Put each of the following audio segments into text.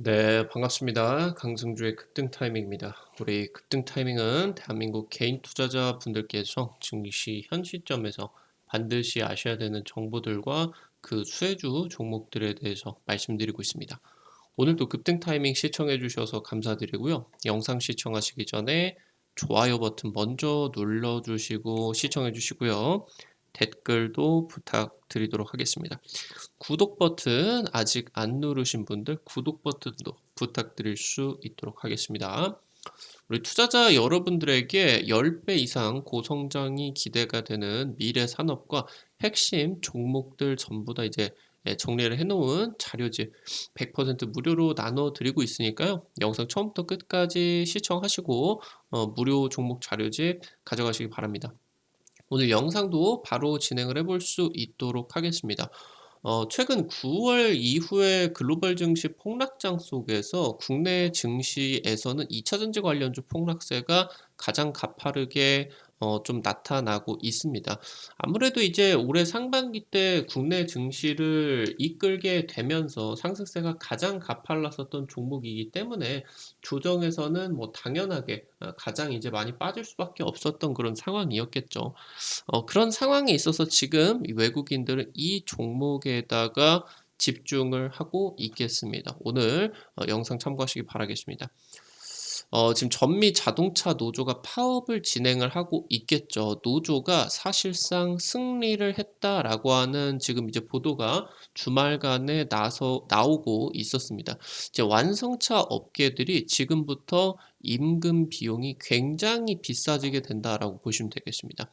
네, 반갑습니다. 강승주의 급등 타이밍입니다. 우리 급등 타이밍은 대한민국 개인 투자자분들께서 증시 현 시점에서 반드시 아셔야 되는 정보들과 그 수혜주 종목들에 대해서 말씀드리고 있습니다. 오늘도 급등 타이밍 시청해 주셔서 감사드리고요. 영상 시청하시기 전에 좋아요 버튼 먼저 눌러주시고 시청해 주시고요. 댓글도 부탁드리도록 하겠습니다. 구독 버튼 아직 안 누르신 분들 구독 버튼도 부탁드릴 수 있도록 하겠습니다. 우리 투자자 여러분들에게 10배 이상 고성장이 기대가 되는 미래 산업과 핵심 종목들 전부 다 이제 정리를 해놓은 자료집 100% 무료로 나눠드리고 있으니까요. 영상 처음부터 끝까지 시청하시고 무료 종목 자료집 가져가시기 바랍니다. 오늘 영상도 바로 진행을 해볼 수 있도록 하겠습니다. 최근 9월 이후에 글로벌 증시 폭락장 속에서 국내 증시에서는 2차 전지 관련주 폭락세가 가장 가파르게 좀 나타나고 있습니다. 아무래도 이제 올해 상반기 때 국내 증시를 이끌게 되면서 상승세가 가장 가팔랐었던 종목이기 때문에 조정에서는 뭐 당연하게 가장 이제 많이 빠질 수밖에 없었던 그런 상황이었겠죠. 그런 상황에 있어서 지금 이 외국인들은 이 종목에다가 집중을 하고 있겠습니다. 오늘 영상 참고하시기 바라겠습니다. 지금 전미 자동차 노조가 파업을 진행을 하고 있겠죠. 노조가 사실상 승리를 했다라고 하는 지금 이제 보도가 주말간에 나오고 있었습니다. 이제 완성차 업계들이 지금부터 임금 비용이 굉장히 비싸지게 된다라고 보시면 되겠습니다.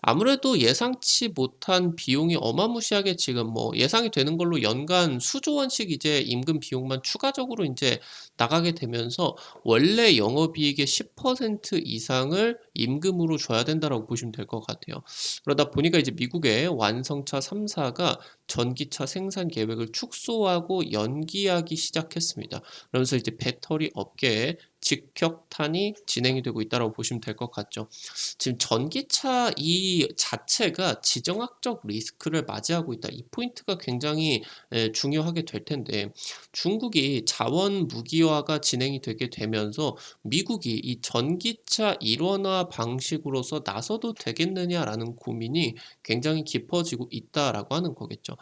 아무래도 예상치 못한 비용이 어마무시하게 지금 뭐 예상이 되는 걸로 연간 수조 원씩 이제 임금 비용만 추가적으로 이제 나가게 되면서 원래 영업이익의 10% 이상을 임금으로 줘야 된다라고 보시면 될 것 같아요. 그러다 보니까 이제 미국의 완성차 3사가 전기차 생산 계획을 축소하고 연기하기 시작했습니다. 그러면서 이제 배터리 업계에 직격탄이 진행이 되고 있다고 보시면 될 것 같죠. 지금 전기차 이 자체가 지정학적 리스크를 맞이하고 있다. 이 포인트가 굉장히 중요하게 될 텐데 중국이 자원 무기화가 진행이 되게 되면서 미국이 이 전기차 일원화 방식으로서 나서도 되겠느냐라는 고민이 굉장히 깊어지고 있다라고 하는 거겠죠.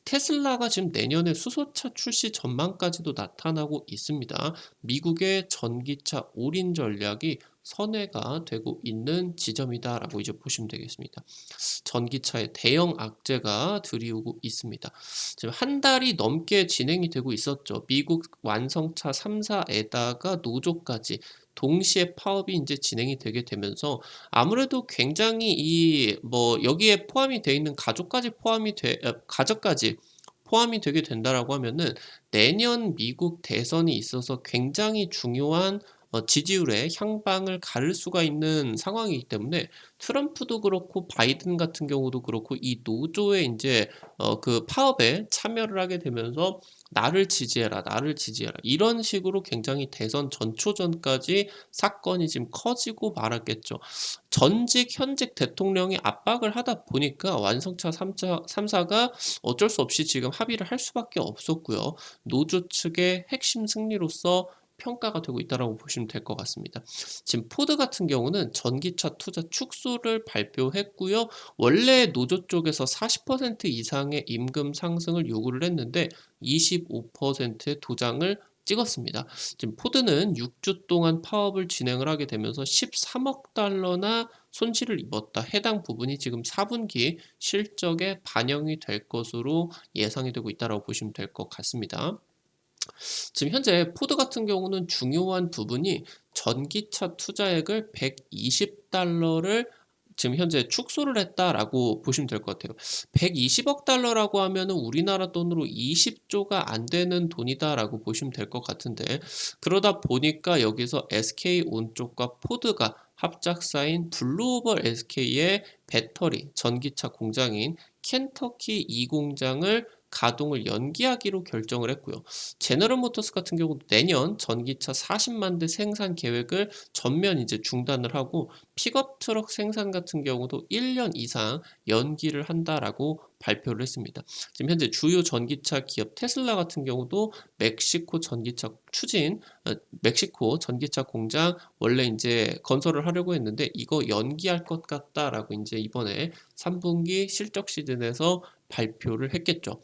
테슬라가 지금 내년에 수소차 출시 전망까지도 나타나고 있습니다. 미국의 전기차 올인 전략이 선회가 되고 있는 지점이다라고 이제 보시면 되겠습니다. 전기차의 대형 악재가 들이오고 있습니다. 지금 한 달이 넘게 진행이 되고 있었죠. 미국 완성차 3사에다가 노조까지 동시에 파업이 이제 진행이 되게 되면서 아무래도 굉장히 이 뭐 여기에 포함이 되어 있는 가족까지 포함이 되게 된다라고 하면은 내년 미국 대선이 있어서 굉장히 중요한 지지율의 향방을 가를 수가 있는 상황이기 때문에 트럼프도 그렇고 바이든 같은 경우도 그렇고 이 노조의 이제 그 파업에 참여를 하게 되면서 나를 지지해라, 나를 지지해라 이런 식으로 굉장히 대선 전초전까지 사건이 지금 커지고 말았겠죠. 전직 현직 대통령이 압박을 하다 보니까 완성차 3사가 어쩔 수 없이 지금 합의를 할 수밖에 없었고요. 노조 측의 핵심 승리로서 평가가 되고 있다고 보시면 될 것 같습니다. 지금 포드 같은 경우는 전기차 투자 축소를 발표했고요. 원래 노조 쪽에서 40% 이상의 임금 상승을 요구를 했는데 25%의 도장을 찍었습니다. 지금 포드는 6주 동안 파업을 진행을 하게 되면서 13억 달러나 손실을 입었다. 해당 부분이 지금 4분기 실적에 반영이 될 것으로 예상이 되고 있다고 보시면 될 것 같습니다. 지금 현재 포드 같은 경우는 중요한 부분이 전기차 투자액을 120달러를 지금 현재 축소를 했다라고 보시면 될 것 같아요. 120억 달러라고 하면은 우리나라 돈으로 20조가 안 되는 돈이다라고 보시면 될 것 같은데 그러다 보니까 여기서 SK온쪽과 포드가 합작사인 블루오벌 SK의 배터리 전기차 공장인 켄터키 2공장을 가동을 연기하기로 결정을 했고요. 제너럴 모터스 같은 경우도 내년 전기차 40만 대 생산 계획을 전면 이제 중단을 하고 픽업 트럭 생산 같은 경우도 1년 이상 연기를 한다라고 발표를 했습니다. 지금 현재 주요 전기차 기업 테슬라 같은 경우도 멕시코 전기차 추진, 멕시코 전기차 공장 원래 이제 건설을 하려고 했는데 이거 연기할 것 같다라고 이제 이번에 3분기 실적 시즌에서 발표를 했겠죠.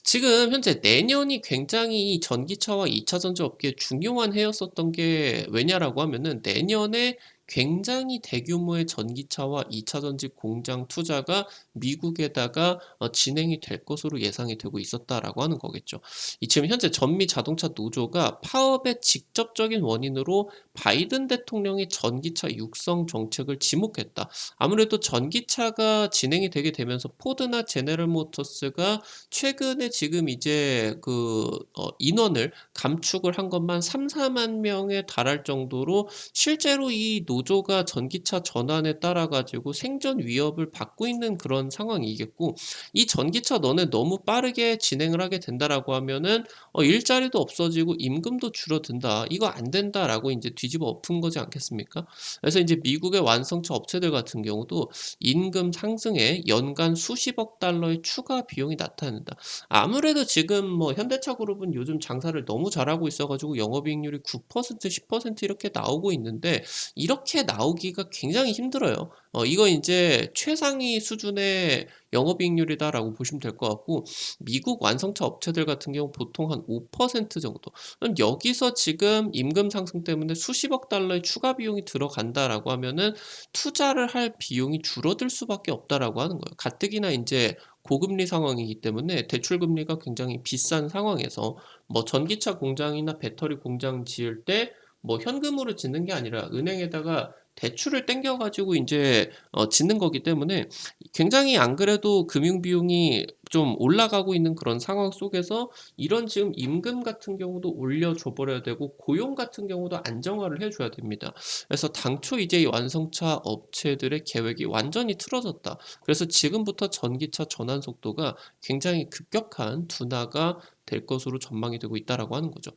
지금 현재 내년이 굉장히 이 전기차와 2차 전지 업계에 중요한 해였었던 게 왜냐라고 하면은 내년에 굉장히 대규모의 전기차와 2차 전지 공장 투자가 미국에다가 진행이 될 것으로 예상이 되고 있었다라고 하는 거겠죠. 이 지금 현재 전미 자동차 노조가 파업의 직접적인 원인으로 바이든 대통령이 전기차 육성 정책을 지목했다. 아무래도 전기차가 진행이 되게 되면서 포드나 제네럴 모터스가 최근에 지금 이제 인원을 감축을 한 것만 3-4만 명에 달할 정도로 실제로 이 노조가 전기차 전환에 따라 가지고 생존 위협을 받고 있는 그런 상황이겠고 이 전기차 너네 너무 빠르게 진행을 하게 된다라고 하면은 일자리도 없어지고 임금도 줄어든다. 이거 안 된다라고 이제 뒤집어 엎은 거지 않겠습니까? 그래서 이제 미국의 완성차 업체들 같은 경우도 임금 상승에 연간 수십억 달러의 추가 비용이 나타난다. 아무래도 지금 뭐 현대차 그룹은 요즘 장사를 너무 잘하고 있어가지고 영업이익률이 9% 10% 이렇게 나오고 있는데 이렇게 나오기가 굉장히 힘들어요. 이거 이제 최상위 수준의 영업이익률이다라고 보시면 될 것 같고 미국 완성차 업체들 같은 경우 보통 한 5% 정도. 그럼 여기서 지금 임금 상승 때문에 수십억 달러의 추가 비용이 들어간다라고 하면은 투자를 할 비용이 줄어들 수밖에 없다라고 하는 거예요. 가뜩이나 이제 고금리 상황이기 때문에 대출 금리가 굉장히 비싼 상황에서 뭐 전기차 공장이나 배터리 공장 지을 때 뭐 현금으로 짓는 게 아니라 은행에다가 대출을 땡겨 가지고 인제 짓는 거기 때문에 굉장히 안 그래도 금융 비용이 좀 올라가고 있는 그런 상황 속에서 이런 지금 임금 같은 경우도 올려줘 버려야 되고 고용 같은 경우도 안정화를 해 줘야 됩니다. 그래서 당초 이제 이 완성차 업체들의 계획이 완전히 틀어졌다. 그래서 지금부터 전기차 전환 속도가 굉장히 급격한 둔화가 될 것으로 전망이 되고 있다라고 하는 거죠.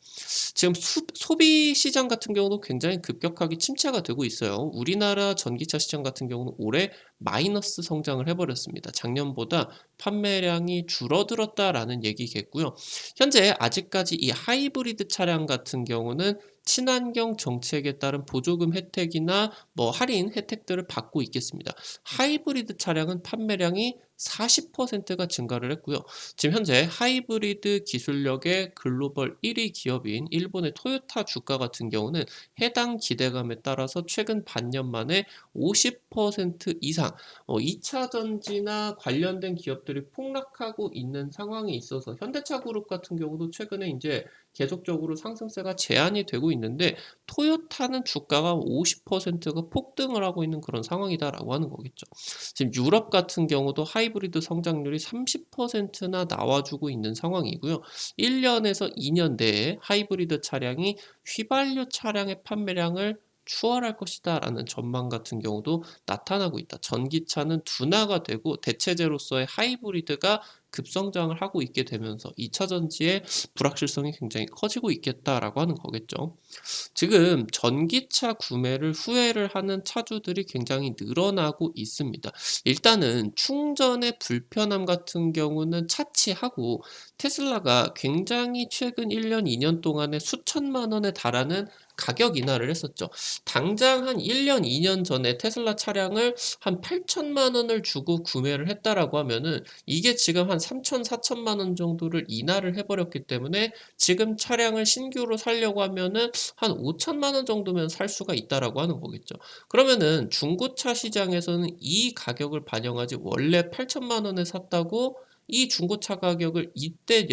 지금 소비 시장 같은 경우도 굉장히 급격하게 침체가 되고 있어요. 우리나라 전기차 시장 같은 경우는 올해 마이너스 성장을 해버렸습니다. 작년보다 판매량이 줄어들었다라는 얘기겠고요. 현재 아직까지 이 하이브리드 차량 같은 경우는 친환경 정책에 따른 보조금 혜택이나 뭐 할인 혜택들을 받고 있겠습니다. 하이브리드 차량은 판매량이 40%가 증가를 했고요. 지금 현재 하이브리드 기술력의 글로벌 1위 기업인 일본의 토요타 주가 같은 경우는 해당 기대감에 따라서 최근 반년 만에 50% 이상 2차 전지나 관련된 기업들이 폭락하고 있는 상황에 있어서 현대차 그룹 같은 경우도 최근에 이제 계속적으로 상승세가 제한이 되고 있는데 토요타는 주가가 50%가 폭등을 하고 있는 그런 상황이다라고 하는 거겠죠. 지금 유럽 같은 경우도 하이브리드 성장률이 30%나 나와주고 있는 상황이고요. 1년에서 2년 내에 하이브리드 차량이 휘발유 차량의 판매량을 추월할 것이다라는 전망 같은 경우도 나타나고 있다. 전기차는 둔화가 되고 대체제로서의 하이브리드가 급성장을 하고 있게 되면서 2차 전지의 불확실성이 굉장히 커지고 있겠다라고 하는 거겠죠. 지금 전기차 구매를 후회를 하는 차주들이 굉장히 늘어나고 있습니다. 일단은 충전의 불편함 같은 경우는 차치하고 테슬라가 굉장히 최근 1년, 2년 동안에 수천만 원에 달하는 가격 인하를 했었죠. 당장 한 1년, 2년 전에 테슬라 차량을 한 8천만 원을 주고 구매를 했다라고 하면은 이게 지금 한 3천, 4천만 원 정도를 인하를 해버렸기 때문에 지금 차량을 신규로 사려고 하면은 한 5천만 원 정도면 살 수가 있다라고 하는 거겠죠. 그러면은 중고차 시장에서는 이 가격을 반영하지 원래 8천만 원에 샀다고 이 중고차 가격을 이때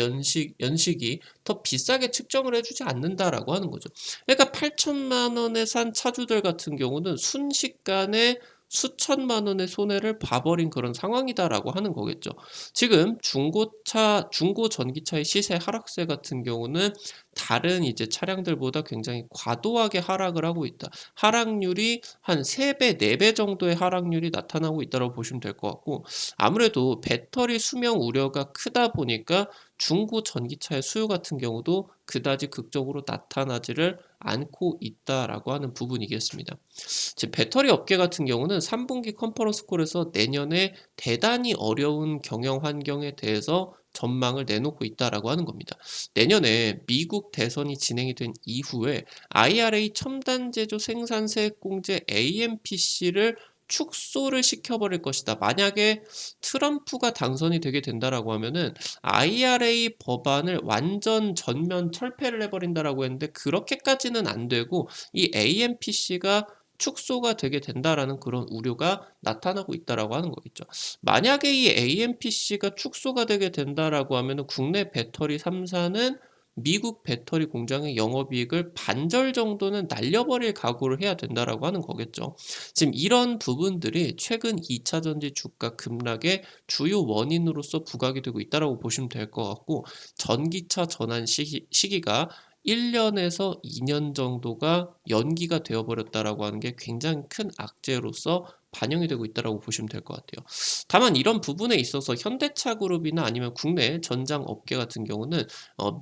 연식이 더 비싸게 측정을 해주지 않는다라고 하는 거죠. 그러니까 8천만 원에 산 차주들 같은 경우는 순식간에 수천만 원의 손해를 봐버린 그런 상황이다라고 하는 거겠죠. 지금 중고 전기차의 시세 하락세 같은 경우는 다른 이제 차량들보다 굉장히 과도하게 하락을 하고 있다. 하락률이 한 3배, 4배 정도의 하락률이 나타나고 있다고 보시면 될 것 같고, 아무래도 배터리 수명 우려가 크다 보니까 중고 전기차의 수요 같은 경우도 그다지 극적으로 나타나지를 않고 있다라고 하는 부분이겠습니다. 지금 배터리 업계 같은 경우는 3분기 컨퍼런스 콜에서 내년에 대단히 어려운 경영 환경에 대해서 전망을 내놓고 있다라고 하는 겁니다. 내년에 미국 대선이 진행이 된 이후에 IRA 첨단 제조 생산세 공제 AMPC를 축소를 시켜버릴 것이다. 만약에 트럼프가 당선이 되게 된다라고 하면은 IRA 법안을 완전 전면 철폐를 해버린다라고 했는데, 그렇게까지는 안 되고 이 AMPC가 축소가 되게 된다라는 그런 우려가 나타나고 있다라고 하는 거겠죠. 만약에 이 AMPC가 축소가 되게 된다라고 하면은 국내 배터리 3사는 미국 배터리 공장의 영업이익을 반절 정도는 날려버릴 각오를 해야 된다라고 하는 거겠죠. 지금 이런 부분들이 최근 2차 전지 주가 급락의 주요 원인으로서 부각이 되고 있다라고 보시면 될 것 같고, 전기차 전환 시기가 1년에서 2년 정도가 연기가 되어버렸다라고 하는 게 굉장히 큰 악재로서 반영이 되고 있다라고 보시면 될 것 같아요. 다만 이런 부분에 있어서 현대차 그룹이나 아니면 국내 전장 업계 같은 경우는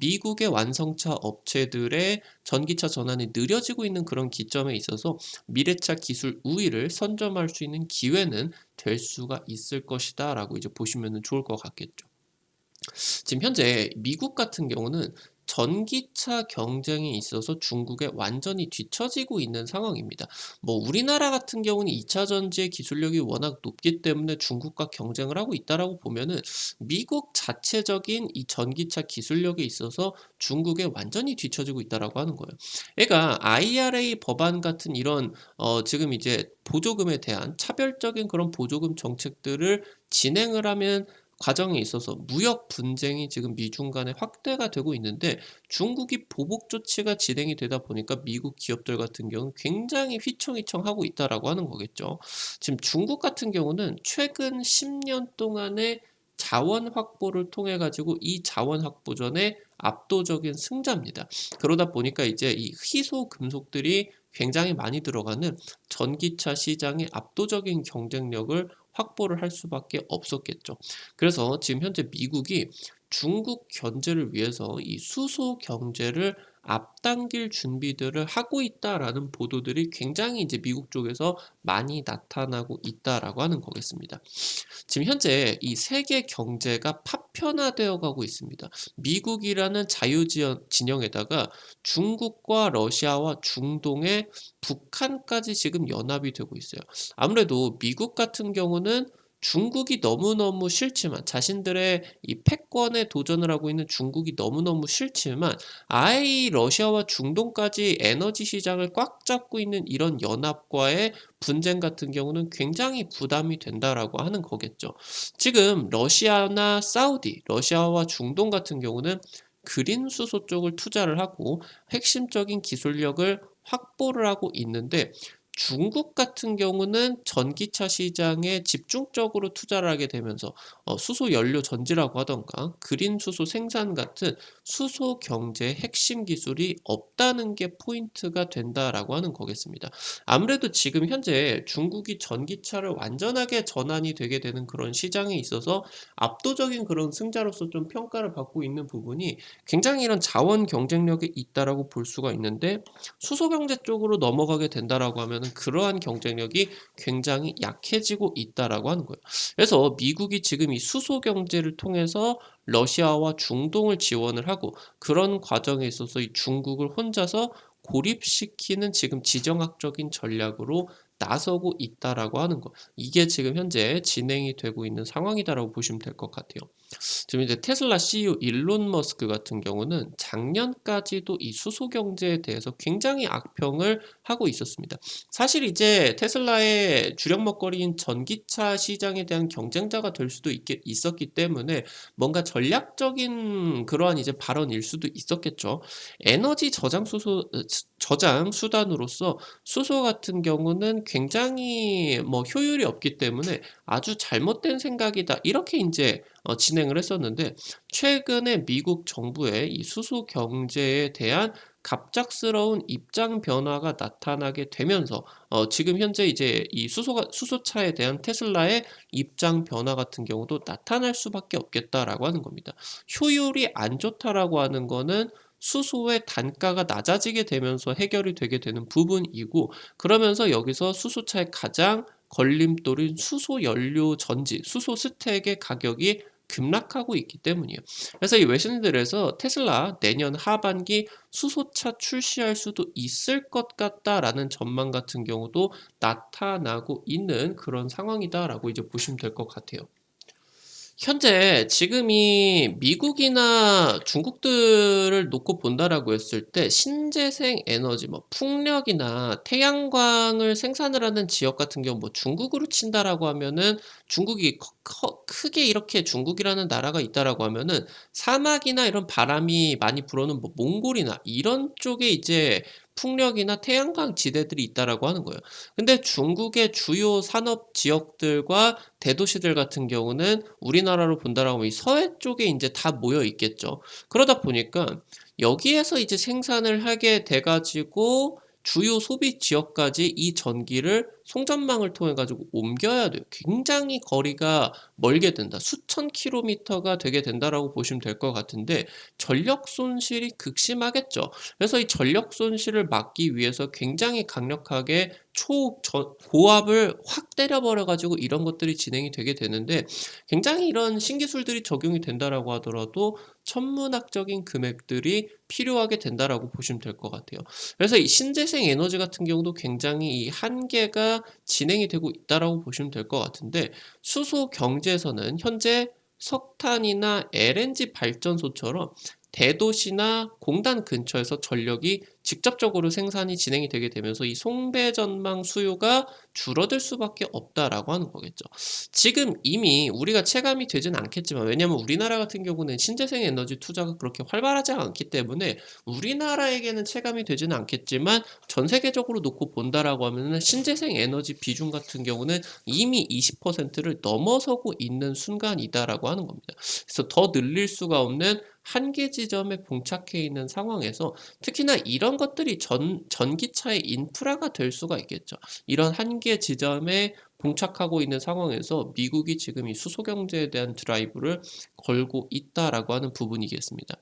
미국의 완성차 업체들의 전기차 전환이 느려지고 있는 그런 기점에 있어서 미래차 기술 우위를 선점할 수 있는 기회는 될 수가 있을 것이다 라고 이제 보시면 좋을 것 같겠죠. 지금 현재 미국 같은 경우는 전기차 경쟁에 있어서 중국에 완전히 뒤처지고 있는 상황입니다. 뭐 우리나라 같은 경우는 2차 전지의 기술력이 워낙 높기 때문에 중국과 경쟁을 하고 있다라고 보면은, 미국 자체적인 이 전기차 기술력에 있어서 중국에 완전히 뒤처지고 있다라고 하는 거예요. 그러니까 IRA 법안 같은 이런 지금 이제 보조금에 대한 차별적인 그런 보조금 정책들을 진행을 하면 과정에 있어서 무역 분쟁이 지금 미중 간에 확대가 되고 있는데, 중국이 보복 조치가 진행이 되다 보니까 미국 기업들 같은 경우는 굉장히 휘청휘청하고 있다라고 하는 거겠죠. 지금 중국 같은 경우는 최근 10년 동안의 자원 확보를 통해 가지고 이 자원 확보전에 압도적인 승자입니다. 그러다 보니까 이제 이 희소 금속들이 굉장히 많이 들어가는 전기차 시장의 압도적인 경쟁력을 확보를 할 수밖에 없었겠죠. 그래서 지금 현재 미국이 중국 견제를 위해서 이 수소 경제를 앞당길 준비들을 하고 있다라는 보도들이 굉장히 이제 미국 쪽에서 많이 나타나고 있다라고 하는 거겠습니다. 지금 현재 이 세계 경제가 파편화되어 가고 있습니다. 미국이라는 진영에다가 중국과 러시아와 중동의 북한까지 지금 연합이 되고 있어요. 아무래도 미국 같은 경우는 중국이 너무너무 싫지만, 자신들의 이 패권에 도전을 하고 있는 중국이 너무너무 싫지만, 아예 이 러시아와 중동까지 에너지 시장을 꽉 잡고 있는 이런 연합과의 분쟁 같은 경우는 굉장히 부담이 된다라고 하는 거겠죠. 지금 러시아나 사우디, 러시아와 중동 같은 경우는 그린 수소 쪽을 투자를 하고 핵심적인 기술력을 확보를 하고 있는데, 중국 같은 경우는 전기차 시장에 집중적으로 투자를 하게 되면서 수소 연료 전지라고 하던가 그린 수소 생산 같은 수소 경제의 핵심 기술이 없다는 게 포인트가 된다라고 하는 거겠습니다. 아무래도 지금 현재 중국이 전기차를 완전하게 전환이 되게 되는 그런 시장에 있어서 압도적인 그런 승자로서 좀 평가를 받고 있는 부분이 굉장히 이런 자원 경쟁력이 있다라고 볼 수가 있는데, 수소 경제 쪽으로 넘어가게 된다라고 하면은 그러한 경쟁력이 굉장히 약해지고 있다라고 하는 거예요. 그래서 미국이 지금 이 수소 경제를 통해서 러시아와 중동을 지원을 하고, 그런 과정에 있어서 이 중국을 혼자서 고립시키는 지금 지정학적인 전략으로 나서고 있다라고 하는 거. 이게 지금 현재 진행이 되고 있는 상황이다라고 보시면 될 것 같아요. 지금 이제 테슬라 CEO 일론 머스크 같은 경우는 작년까지도 이 수소 경제에 대해서 굉장히 악평을 하고 있었습니다. 사실 이제 테슬라의 주력 먹거리인 전기차 시장에 대한 경쟁자가 될 수도 있었기 때문에 뭔가 전략적인 그러한 이제 발언일 수도 있었겠죠. 에너지 저장 수단으로서 수소 같은 경우는 굉장히 뭐 효율이 없기 때문에 아주 잘못된 생각이다, 이렇게 이제 진행을 했었는데 최근에 미국 정부의 이 수소 경제에 대한 갑작스러운 입장 변화가 나타나게 되면서 지금 현재 이제 이 수소차에 대한 테슬라의 입장 변화 같은 경우도 나타날 수밖에 없겠다라고 하는 겁니다. 효율이 안 좋다라고 하는 거는 수소의 단가가 낮아지게 되면서 해결이 되게 되는 부분이고, 그러면서 여기서 수소차의 가장 걸림돌인 수소 연료 전지, 수소 스택의 가격이 급락하고 있기 때문이에요. 그래서 이 외신들에서 테슬라 내년 하반기 수소차 출시할 수도 있을 것 같다라는 전망 같은 경우도 나타나고 있는 그런 상황이다라고 이제 보시면 될 것 같아요. 현재 지금이 미국이나 중국들을 놓고 본다라고 했을 때 신재생 에너지, 뭐 풍력이나 태양광을 생산을 하는 지역 같은 경우 뭐 중국으로 친다라고 하면은 중국이 크게 이렇게 중국이라는 나라가 있다라고 하면은 사막이나 이런 바람이 많이 불어오는 뭐 몽골이나 이런 쪽에 이제 풍력이나 태양광 지대들이 있다라고 하는 거예요. 근데 중국의 주요 산업 지역들과 대도시들 같은 경우는 우리나라로 본다라고 하면 이 서해 쪽에 이제 다 모여 있겠죠. 그러다 보니까 여기에서 이제 생산을 하게 돼 가지고 주요 소비 지역까지 이 전기를 송전망을 통해 가지고 옮겨야 돼요. 굉장히 거리가 멀게 된다. 수천 킬로미터가 되게 된다라고 보시면 될 것 같은데 전력 손실이 극심하겠죠. 그래서 이 전력 손실을 막기 위해서 굉장히 강력하게 고압을 확 때려버려 가지고 이런 것들이 진행이 되게 되는데, 굉장히 이런 신기술들이 적용이 된다라고 하더라도 천문학적인 금액들이 필요하게 된다라고 보시면 될 것 같아요. 그래서 이 신재생 에너지 같은 경우도 굉장히 이 한계가 진행이 되고 있다라고 보시면 될 것 같은데, 수소 경제에서는 현재 석탄이나 LNG 발전소처럼 대도시나 공단 근처에서 전력이 직접적으로 생산이 진행이 되게 되면서 이 송배전망 수요가 줄어들 수밖에 없다라고 하는 거겠죠. 지금 이미 우리가 체감이 되진 않겠지만, 왜냐하면 우리나라 같은 경우는 신재생 에너지 투자가 그렇게 활발하지 않기 때문에 우리나라에게는 체감이 되지는 않겠지만 전 세계적으로 놓고 본다라고 하면은 신재생 에너지 비중 같은 경우는 이미 20%를 넘어서고 있는 순간이다라고 하는 겁니다. 그래서 더 늘릴 수가 없는 한계 지점에 봉착해 있는 상황에서 특히나 이런 것들이 전기차의 인프라가 될 수가 있겠죠. 이런 한계 지점에 봉착하고 있는 상황에서 미국이 지금 이 수소 경제에 대한 드라이브를 걸고 있다라고 하는 부분이겠습니다.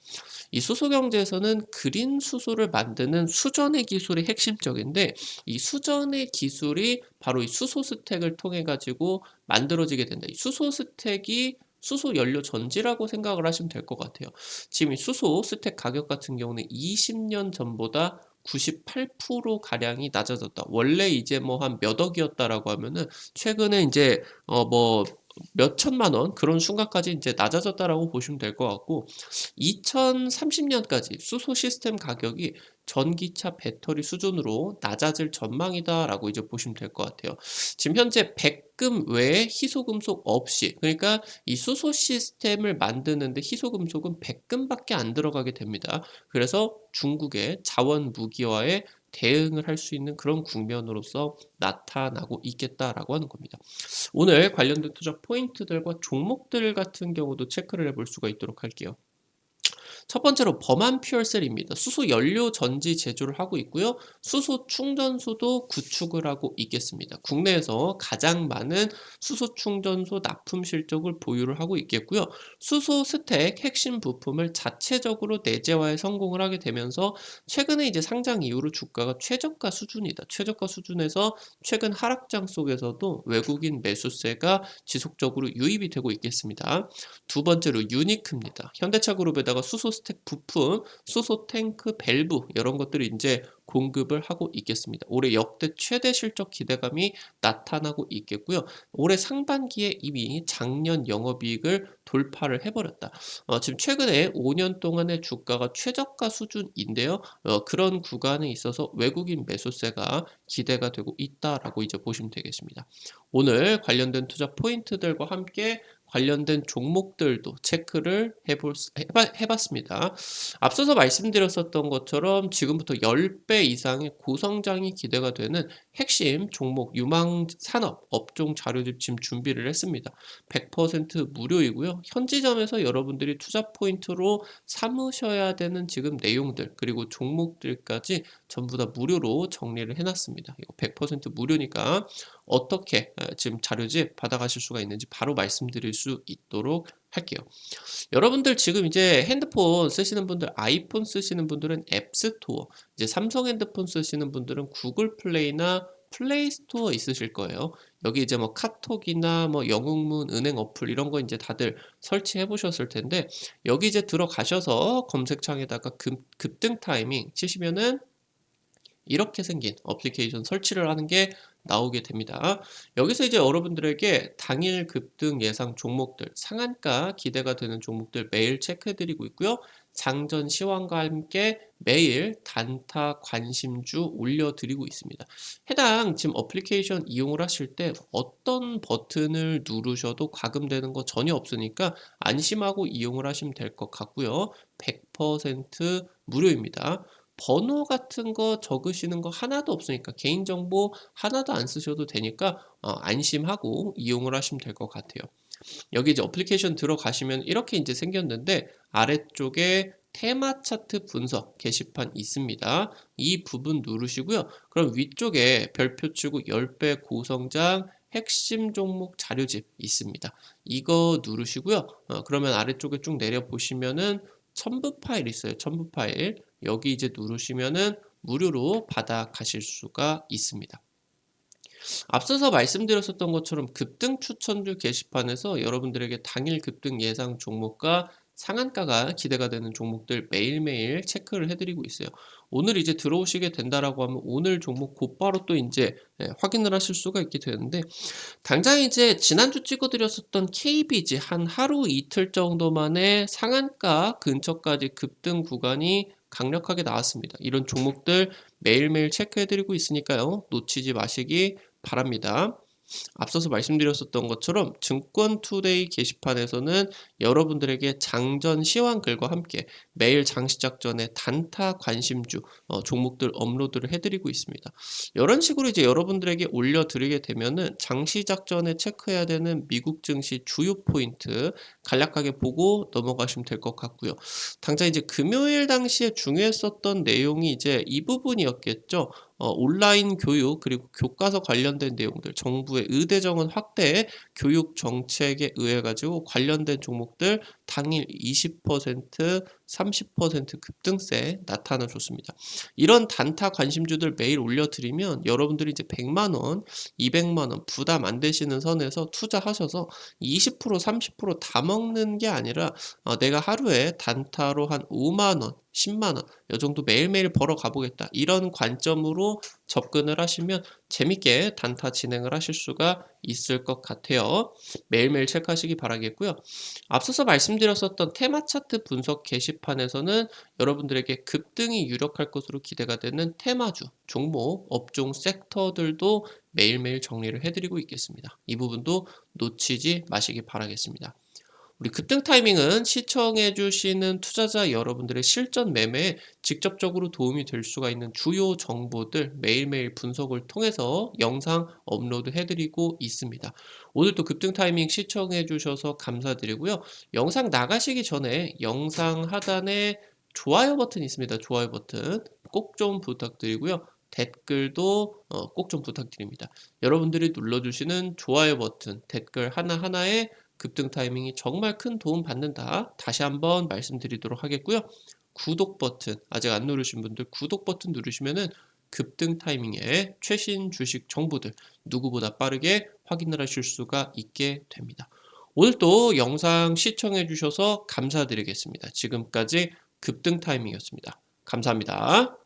이 수소 경제에서는 그린 수소를 만드는 수전의 기술이 핵심적인데, 이 수전의 기술이 바로 이 수소 스택을 통해 가지고 만들어지게 된다. 이 수소 스택이 수소 연료 전지라고 생각을 하시면 될 것 같아요. 지금 이 수소 스택 가격 같은 경우는 20년 전보다 98% 가량이 낮아졌다. 원래 이제 뭐 한 몇 억이었다라고 하면은 최근에 이제 뭐 몇 천만 원 그런 순간까지 이제 낮아졌다라고 보시면 될 것 같고, 2030년까지 수소 시스템 가격이 전기차 배터리 수준으로 낮아질 전망이다라고 이제 보시면 될 것 같아요. 지금 현재 백금 외에 희소금속 없이, 그러니까 이 수소 시스템을 만드는데 희소금속은 백금밖에 안 들어가게 됩니다. 그래서 중국의 자원 무기화에 대응을 할 수 있는 그런 국면으로서 나타나고 있겠다라고 하는 겁니다. 오늘 관련된 투자 포인트들과 종목들 같은 경우도 체크를 해볼 수가 있도록 할게요. 첫 번째로 범한 퓨얼셀입니다. 수소 연료 전지 제조를 하고 있고요. 수소 충전소도 구축을 하고 있겠습니다. 국내에서 가장 많은 수소 충전소 납품 실적을 보유를 하고 있겠고요. 수소 스택 핵심 부품을 자체적으로 내재화에 성공을 하게 되면서 최근에 이제 상장 이후로 주가가 최저가 수준이다. 최저가 수준에서 최근 하락장 속에서도 외국인 매수세가 지속적으로 유입이 되고 있겠습니다. 두 번째로 유니크입니다. 현대차 그룹에다가 수소 스택 부품, 수소 탱크 밸브 이런 것들이 이제 공급을 하고 있겠습니다. 올해 역대 최대 실적 기대감이 나타나고 있겠고요. 올해 상반기에 이미 작년 영업이익을 돌파를 해버렸다. 지금 최근에 5년 동안의 주가가 최저가 수준인데요. 그런 구간에 있어서 외국인 매수세가 기대가 되고 있다라고 이제 보시면 되겠습니다. 오늘 관련된 투자 포인트들과 함께 관련된 종목들도 체크를 해봤습니다. 앞서서 말씀드렸었던 것처럼 지금부터 10배 이상의 고성장이 기대가 되는 핵심 종목 유망 산업 업종 자료집 지금 준비를 했습니다. 100% 무료이고요. 현지점에서 여러분들이 투자 포인트로 삼으셔야 되는 지금 내용들 그리고 종목들까지 전부 다 무료로 정리를 해놨습니다. 이거 100% 무료니까 어떻게 지금 자료집 받아가실 수가 있는지 바로 말씀드릴 수 있도록 할게요. 여러분들 지금 이제 핸드폰 쓰시는 분들, 아이폰 쓰시는 분들은 앱스토어, 이제 삼성 핸드폰 쓰시는 분들은 구글 플레이나 플레이 스토어 있으실 거예요. 여기 이제 뭐 카톡이나 뭐 영웅문, 은행 어플 이런 거 이제 다들 설치해 보셨을 텐데 여기 이제 들어가셔서 검색창에다가 급등 타이밍 치시면은 이렇게 생긴 어플리케이션 설치를 하는 게 나오게 됩니다. 여기서 이제 여러분들에게 당일 급등 예상 종목들, 상한가 기대가 되는 종목들 매일 체크해드리고 있고요. 장전 시황과 함께 매일 단타 관심주 올려드리고 있습니다. 해당 지금 어플리케이션 이용을 하실 때 어떤 버튼을 누르셔도 과금되는 거 전혀 없으니까 안심하고 이용을 하시면 될 것 같고요. 100% 무료입니다. 번호 같은 거 적으시는 거 하나도 없으니까 개인정보 하나도 안 쓰셔도 되니까 안심하고 이용을 하시면 될 것 같아요. 여기 이제 어플리케이션 들어가시면 이렇게 이제 생겼는데 아래쪽에 테마 차트 분석 게시판 있습니다. 이 부분 누르시고요. 그럼 위쪽에 별표 치고 10배 고성장 핵심 종목 자료집 있습니다. 이거 누르시고요. 그러면 아래쪽에 쭉 내려 보시면은 첨부 파일 있어요. 첨부 파일. 여기 이제 누르시면은 무료로 받아 가실 수가 있습니다. 앞서서 말씀드렸었던 것처럼 급등 추천주 게시판에서 여러분들에게 당일 급등 예상 종목과 상한가가 기대가 되는 종목들 매일매일 체크를 해드리고 있어요. 오늘 이제 들어오시게 된다라고 하면 오늘 종목 곧바로 또 이제 확인을 하실 수가 있게 되는데 당장 이제 지난주 찍어드렸었던 KBG 한 하루 이틀 정도 만에 상한가 근처까지 급등 구간이 강력하게 나왔습니다. 이런 종목들 매일매일 체크해드리고 있으니까요. 놓치지 마시기 바랍니다. 앞서서 말씀드렸었던 것처럼 증권투데이 게시판에서는 여러분들에게 장전 시황글과 함께 매일 장시작 전에 단타 관심주 종목들 업로드를 해드리고 있습니다. 이런 식으로 이제 여러분들에게 올려드리게 되면은 장시작 전에 체크해야 되는 미국 증시 주요 포인트 간략하게 보고 넘어가시면 될 것 같고요. 당장 이제 금요일 당시에 중요했었던 내용이 이제 이 부분이었겠죠. 온라인 교육 그리고 교과서 관련된 내용들 정부의 의대 정원 확대 교육 정책에 의해 가지고 관련된 종목들 당일 20% 30% 급등세 나타나줬습니다. 이런 단타 관심주들 매일 올려드리면 여러분들이 이제 100만원 200만원 부담 안 되시는 선에서 투자하셔서 20% 30%다 먹는 게 아니라 내가 하루에 단타로 한 5만원 10만원 이 정도 매일매일 벌어 가보겠다 이런 관점으로 접근을 하시면 재밌게 단타 진행을 하실 수가 있을 것 같아요. 매일매일 체크하시기 바라겠고요. 앞서서 말씀드렸었던 테마 차트 분석 게시판에서는 여러분들에게 급등이 유력할 것으로 기대가 되는 테마주, 종목, 업종 섹터들도 매일매일 정리를 해드리고 있겠습니다. 이 부분도 놓치지 마시기 바라겠습니다. 우리 급등 타이밍은 시청해 주시는 투자자 여러분들의 실전 매매에 직접적으로 도움이 될 수가 있는 주요 정보들 매일매일 분석을 통해서 영상 업로드 해드리고 있습니다. 오늘도 급등 타이밍 시청해 주셔서 감사드리고요. 영상 나가시기 전에 영상 하단에 좋아요 버튼 있습니다. 좋아요 버튼 꼭 좀 부탁드리고요. 댓글도 꼭 좀 부탁드립니다. 여러분들이 눌러주시는 좋아요 버튼, 댓글 하나하나에 급등 타이밍이 정말 큰 도움 받는다. 다시 한번 말씀드리도록 하겠고요. 구독 버튼 아직 안 누르신 분들 구독 버튼 누르시면은 급등 타이밍에 최신 주식 정보들 누구보다 빠르게 확인을 하실 수가 있게 됩니다. 오늘도 영상 시청해 주셔서 감사드리겠습니다. 지금까지 급등 타이밍이었습니다. 감사합니다.